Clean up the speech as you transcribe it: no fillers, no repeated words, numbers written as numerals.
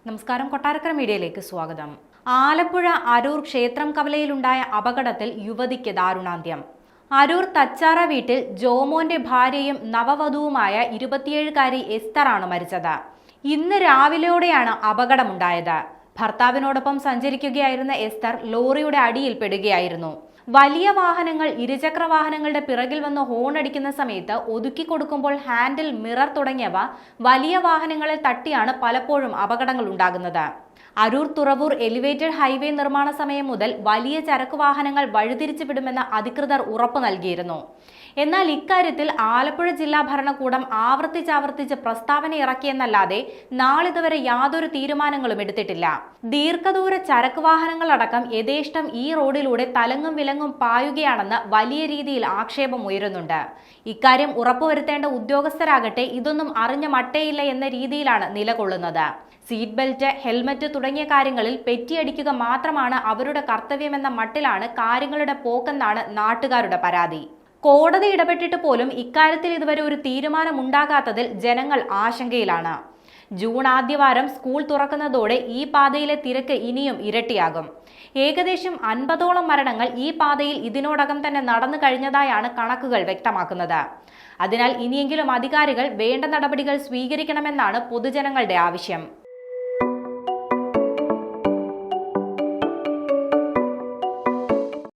നമസ്കാരം. കൊട്ടാരക്കര മീഡിയയിലേക്ക് സ്വാഗതം. ആലപ്പുഴ അരൂർ ക്ഷേത്രം കവലയിലുണ്ടായ അപകടത്തിൽ യുവതിക്ക് ദാരുണാന്ത്യം. അരൂർ തച്ചാറ വീട്ടിൽ ജോമോന്റെ ഭാര്യയും നവവധുവുമായ 27-കാരി എസ്തറാണ് മരിച്ചത്. ഇന്ന് രാവിലെയോടെയാണ് അപകടമുണ്ടായത്. ഭർത്താവിനോടൊപ്പം സഞ്ചരിക്കുകയായിരുന്ന എസ്തർ ലോറിയുടെ അടിയിൽ പെടുകയായിരുന്നു. വലിയ വാഹനങ്ങൾ ഇരുചക്ര വാഹനങ്ങളുടെ പിറകിൽ വന്ന് ഹോൺ അടിക്കുന്ന സമയത്ത് ഒതുക്കി കൊടുക്കുമ്പോൾ ഹാൻഡിൽ, മിറർ തുടങ്ങിയവ വലിയ വാഹനങ്ങളെ തട്ടിയാണ് പലപ്പോഴും അപകടങ്ങൾ ഉണ്ടാകുന്നത്. അരൂർ തുറവൂർ എലിവേറ്റഡ് ഹൈവേ നിർമ്മാണ സമയം മുതൽ വലിയ ചരക്ക് വാഹനങ്ങൾ വഴിതിരിച്ചു വിടുമെന്ന് അധികൃതർ ഉറപ്പു നൽകിയിരുന്നു. എന്നാൽ ഇക്കാര്യത്തിൽ ആലപ്പുഴ ജില്ലാ ഭരണകൂടം ആവർത്തിച്ച് പ്രസ്താവന ഇറക്കിയെന്നല്ലാതെ നാളിതുവരെ യാതൊരു തീരുമാനങ്ങളും എടുത്തിട്ടില്ല. ദീർഘദൂര ചരക്ക് വാഹനങ്ങളടക്കം യഥേഷ്ടം ഈ റോഡിലൂടെ തലങ്ങും വിലങ്ങും പായുകയാണെന്ന് വലിയ രീതിയിൽ ആക്ഷേപം ഉയരുന്നുണ്ട്. ഇക്കാര്യം ഉറപ്പുവരുത്തേണ്ട ഉദ്യോഗസ്ഥരാകട്ടെ ഇതൊന്നും അറിഞ്ഞ മട്ടയില്ല എന്ന രീതിയിലാണ് നിലകൊള്ളുന്നത്. സീറ്റ് ബെൽറ്റ്, ഹെൽമറ്റ് തുടങ്ങിയ കാര്യങ്ങളിൽ പെറ്റിയടിക്കുക മാത്രമാണ് അവരുടെ കർത്തവ്യമെന്ന മട്ടിലാണ് കാര്യങ്ങളുടെ പോക്കെന്നാണ് നാട്ടുകാരുടെ പരാതി. കോടതി ഇടപെട്ടിട്ട് പോലും ഇക്കാര്യത്തിൽ ഇതുവരെ ഒരു തീരുമാനമുണ്ടാകാത്തതിൽ ജനങ്ങൾ ആശങ്കയിലാണ്. ജൂൺ ആദ്യവാരം സ്കൂൾ തുറക്കുന്നതോടെ ഈ പാതയിലെ തിരക്ക് ഇനിയും ഇരട്ടിയാകും. ഏകദേശം 50ഓളം മരണങ്ങൾ ഈ പാതയിൽ ഇതിനോടകം തന്നെ നടന്നു കഴിഞ്ഞതായാണ് കണക്കുകൾ വ്യക്തമാക്കുന്നത്. അതിനാൽ ഇനിയെങ്കിലും അധികാരികൾ വേണ്ട നടപടികൾ സ്വീകരിക്കണമെന്നാണ് പൊതുജനങ്ങളുടെ ആവശ്യം.